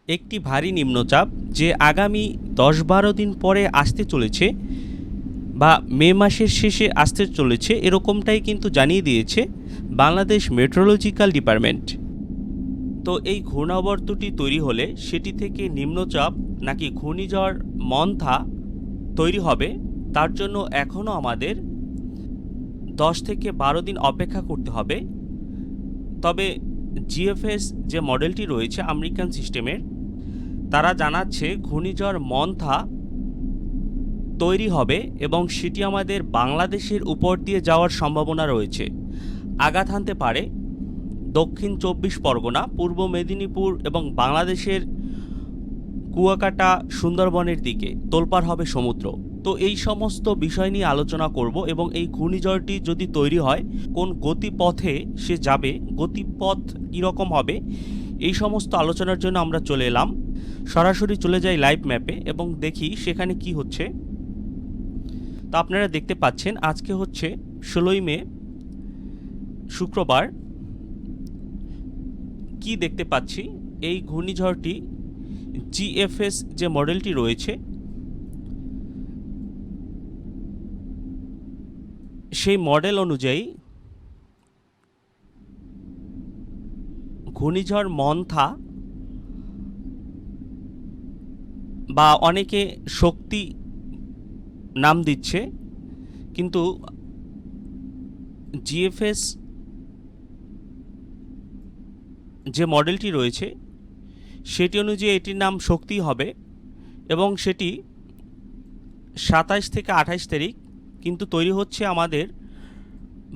একটি ভারী নিম্নচাপ যে আগামী ১০-১২ দিন পরে আসতে চলেছে বা মে মাসের শেষে আসতে চলেছে, এরকমটাই কিন্তু জানিয়ে দিয়েছে বাংলাদেশ মেট্রোলজিক্যাল ডিপার্টমেন্ট। তো এই ঘূর্ণাবর্তটি তৈরি হলে সেটি থেকে নিম্নচাপ নাকি ঘূর্ণিঝড় মন্থা তৈরি হবে, তার জন্য এখনও আমাদের ১০ থেকে ১২ দিন অপেক্ষা করতে হবে। তবে জিএফএস যে মডেলটি রয়েছে আমেরিকান সিস্টেমের, তারা জানাচ্ছে ঘূর্ণিঝড় মন্থা তৈরি হবে এবং সেটি আমাদের বাংলাদেশের উপর দিয়ে যাওয়ার সম্ভাবনা রয়েছে। আঘাত হানতে পারে দক্ষিণ ২৪ পরগনা, পূর্ব মেদিনীপুর এবং বাংলাদেশের কুয়াকাটা, সুন্দরবনের দিকে তোলপাড় হবে সমুদ্র। তো এই সমস্ত বিষয় নিয়ে আলোচনা করব এবং এই ঘূর্ণিঝড়টি যদি তৈরি হয় কোন গতিপথে সে যাবে, গতিপথ কীরকম হবে, এই সমস্ত আলোচনার জন্য আমরা চলে এলাম। সরাসরি চলে যাই লাইভ ম্যাপে এবং দেখি সেখানে কি হচ্ছে। তা আপনারা দেখতে পাচ্ছেন আজকে হচ্ছে ১৬ই মে, শুক্রবার। কি দেখতে পাচ্ছি, এই ঘূর্ণিঝড়টি জিএফএস যে মডেলটি রয়েছে সেই মডেল অনুযায়ী ঘূর্ণিঝড় মন্থা বা অনেকে শক্তি নাম দিচ্ছে, কিন্তু জিএফএস যে মডেলটি রয়েছে সেটি অনুযায়ী এটির নাম শক্তি হবে এবং সেটি ২৭ থেকে ২৮ তারিখ কিন্তু তৈরি হচ্ছে আমাদের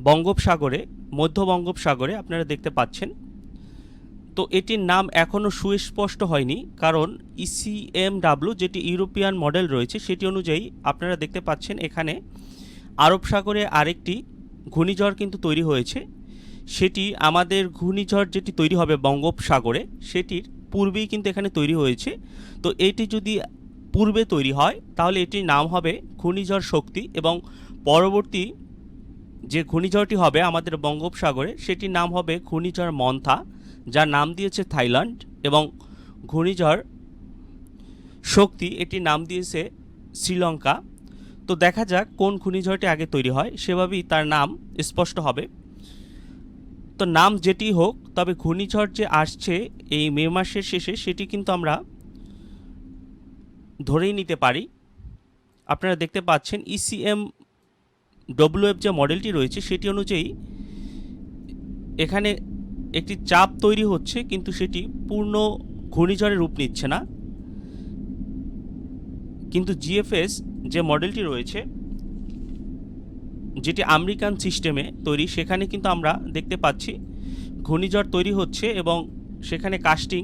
বঙ্গোপসাগরে, মধ্য বঙ্গোপসাগরে আপনারা দেখতে পাচ্ছেন। তো এটির নাম এখনও সুস্পষ্ট হয়নি, কারণ ইসিএমডাব্লিউ যেটি ইউরোপিয়ান মডেল রয়েছে সেটি অনুযায়ী আপনারা দেখতে পাচ্ছেন এখানে আরব সাগরে আরেকটি ঘূর্ণিঝড় কিন্তু তৈরি হয়েছে। সেটি আমাদের ঘূর্ণিঝড় যেটি তৈরি হবে বঙ্গোপসাগরে সেটির পূর্বেই কিন্তু এখানে তৈরি হয়েছে। তো এটি যদি পূর্বে তৈরি হয় তাহলে এটির নাম হবে ঘূর্ণিঝড় শক্তি এবং পরবর্তী যে ঘূর্ণিঝড়টি হবে আমাদের বঙ্গোপসাগরে সেটির নাম হবে ঘূর্ণিঝড় মন্থা, যার নাম দিয়েছে থাইল্যান্ড, এবং ঘূর্ণিঝড় শক্তি এটির নাম দিয়েছে শ্রীলঙ্কা। তো দেখা যাক কোন ঘূর্ণিঝড়টি আগে তৈরি হয়, সেভাবেই তার নাম স্পষ্ট হবে। তো নাম যেটি হোক, তবে ঘূর্ণিঝড় যে আসছে এই মে মাসের শেষে সেটি কিন্তু আমরা ধরেই নিতে পারি। আপনারা দেখতে পাচ্ছেন ইসিএমডব্লিউএফ যে মডেলটি রয়েছে সেটি অনুযায়ী এখানে একটি চাপ তৈরি হচ্ছে, কিন্তু সেটি পূর্ণ ঘূর্ণিঝড়ের রূপ নিচ্ছে না। কিন্তু জিএফএস যে মডেলটি রয়েছে যেটি আমেরিকান সিস্টেমে তৈরি, সেখানে কিন্তু আমরা দেখতে পাচ্ছি ঘূর্ণিঝড় তৈরি হচ্ছে এবং সেখানে কাস্টিং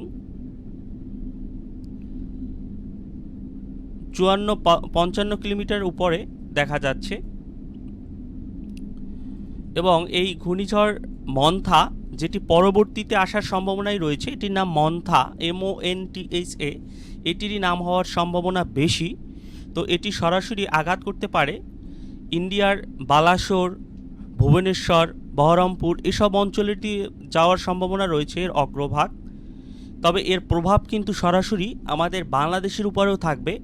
৫৪ কিলোমিটার উপরে দেখা যাচ্ছে। এবং এই ঘূর্ণিঝড় মন্থা যেটি পরবর্তীতে আসার সম্ভাবনাই রয়েছে, এটির নাম মন্থা, MONTHA, এটিরই নাম হওয়ার সম্ভাবনা বেশি। তো এটি সরাসরি আঘাত করতে পারে ইন্ডিয়ার বালাসোর, ভুবনেশ্বর, বহরমপুর এসব অঞ্চলে যাওয়ার সম্ভাবনা রয়েছে এর অগ্রভাগ। তবে এর প্রভাব কিন্তু সরাসরি আমাদের বাংলাদেশের উপরেও থাকবে।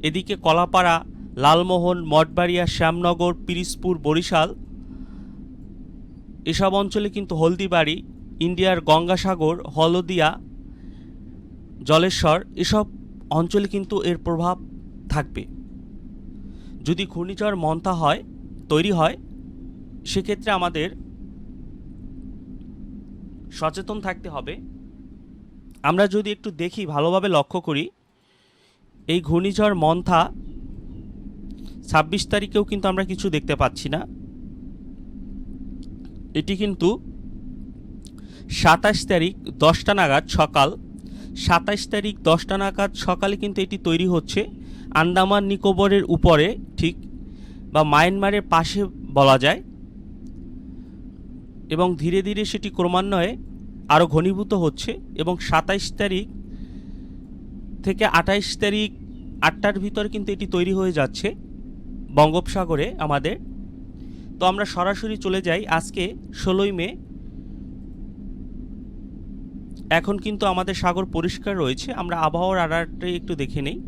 এদিকে কলাপাড়া, লালমোহন, মঠবাড়িয়া, শ্যামনগর, পিরিজপুর, বরিশাল এসব অঞ্চলে কিন্তু হলদিবাড়ি, ইন্ডিয়ার গঙ্গাসাগর, হলদিয়া, জলেশ্বর এসব অঞ্চলে কিন্তু এর প্রভাব থাকবে। যদি ঘূর্ণিঝড় মন্থা তৈরি হয় সেক্ষেত্রে আমাদের সচেতন থাকতে হবে। আমরা যদি একটু দেখি, ভালোভাবে লক্ষ্য করি, এই ঘূর্ণিঝড় মন্থা ২৬ তারিখেও কিন্তু আমরা কিছু দেখতে পাচ্ছি না। এটি কিন্তু ২৭ তারিখ ১০টা নাগাদ সকাল, ২৭ তারিখ ১০টা নাগাদ সকালে কিন্তু এটি তৈরি হচ্ছে আন্দামান নিকোবরের উপরে, ঠিক বা মায়ানমারের পাশে বলা যায়, এবং ধীরে ধীরে সেটি ক্রমান্বয়ে আরও ঘনীভূত হচ্ছে এবং ২৭ তারিখ থেকে ২৮ তারিখ ৮টার ভিতরে কিন্তু এটি তৈরি হয়ে যাচ্ছে বঙ্গোপসাগরে আমাদের। তো আমরা সরাসরি চলে যাই আজকে ১৬ই মে, এখন কিন্তু আমাদের সাগর পরিষ্কার রয়েছে। আমরা আবহাওয়ার রাডারটি একটু দেখে নেই।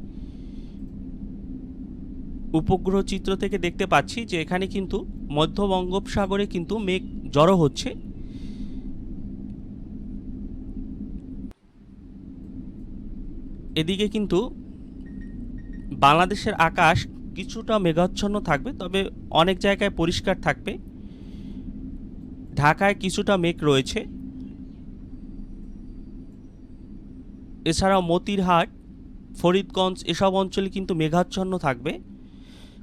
উপগ্রহ চিত্র থেকে দেখতে পাচ্ছি যে এখানে কিন্তু মধ্য বঙ্গোপসাগরে কিন্তু মেঘ জড়ো হচ্ছে। এদিকে কিন্তু বাংলাদেশের আকাশ কিছুটা মেঘাচ্ছন্ন থাকবে, তবে অনেক জায়গায় পরিষ্কার থাকবে। ঢাকায় কিছুটা মেঘ রয়েছে। এছাড়াও মতিরহাট, ফরিদগঞ্জ এসব অঞ্চলে কিন্তু মেঘাচ্ছন্ন থাকবে।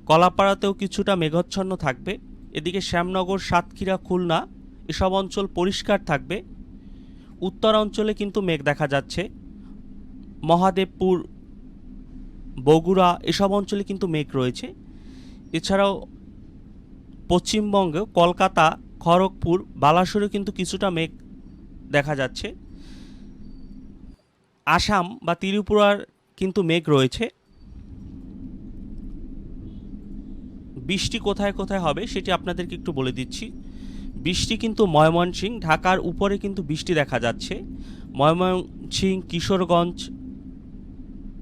কলাপাড়াতেও কিছুটা মেঘাচ্ছন্ন থাকবে। এদিকে শ্যামনগর, সাতক্ষীরা, খুলনা এসব অঞ্চল পরিষ্কার থাকবে। উত্তর অঞ্চলে কিন্তু মেঘ দেখা যাচ্ছে। মহাদেবপুর, বগুড়া এসব অঞ্চলে কিন্তু মেঘ রয়েছে। এছাড়াও পশ্চিমবঙ্গে কলকাতা, খড়গপুর, বালাসোরে কিন্তু কিছুটা মেঘ দেখা যাচ্ছে। আসাম বা ত্রিপুরার কিন্তু মেঘ রয়েছে। বৃষ্টি কোথায় কোথায় হবে সেটি আপনাদেরকে একটু বলে দিচ্ছি। বৃষ্টি কিন্তু ময়মনসিংহ, ঢাকার উপরে কিন্তু বৃষ্টি দেখা যাচ্ছে। ময়মনসিংহ, কিশোরগঞ্জ,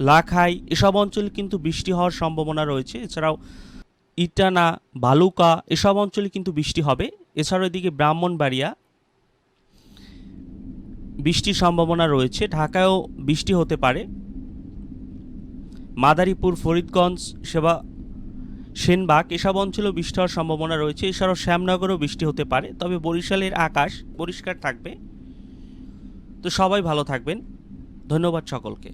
লাখাই এসব অঞ্চলে কিন্তু বৃষ্টি হওয়ার সম্ভাবনা রয়েছে। এছাড়াও ইটানা, ভালুকা এসব অঞ্চলে কিন্তু বৃষ্টি হবে। এছাড়াও এদিকে ব্রাহ্মণবাড়িয়া বৃষ্টির সম্ভাবনা রয়েছে। ঢাকায়ও বৃষ্টি হতে পারে। মাদারীপুর, ফরিদগঞ্জ, সেনবাগ এসব অঞ্চলেও বৃষ্টি হওয়ার সম্ভাবনা রয়েছে। এছাড়াও শ্যামনগরেও বৃষ্টি হতে পারে, তবে বরিশালের আকাশ পরিষ্কার থাকবে। তো সবাই ভালো থাকবেন। ধন্যবাদ সকলকে।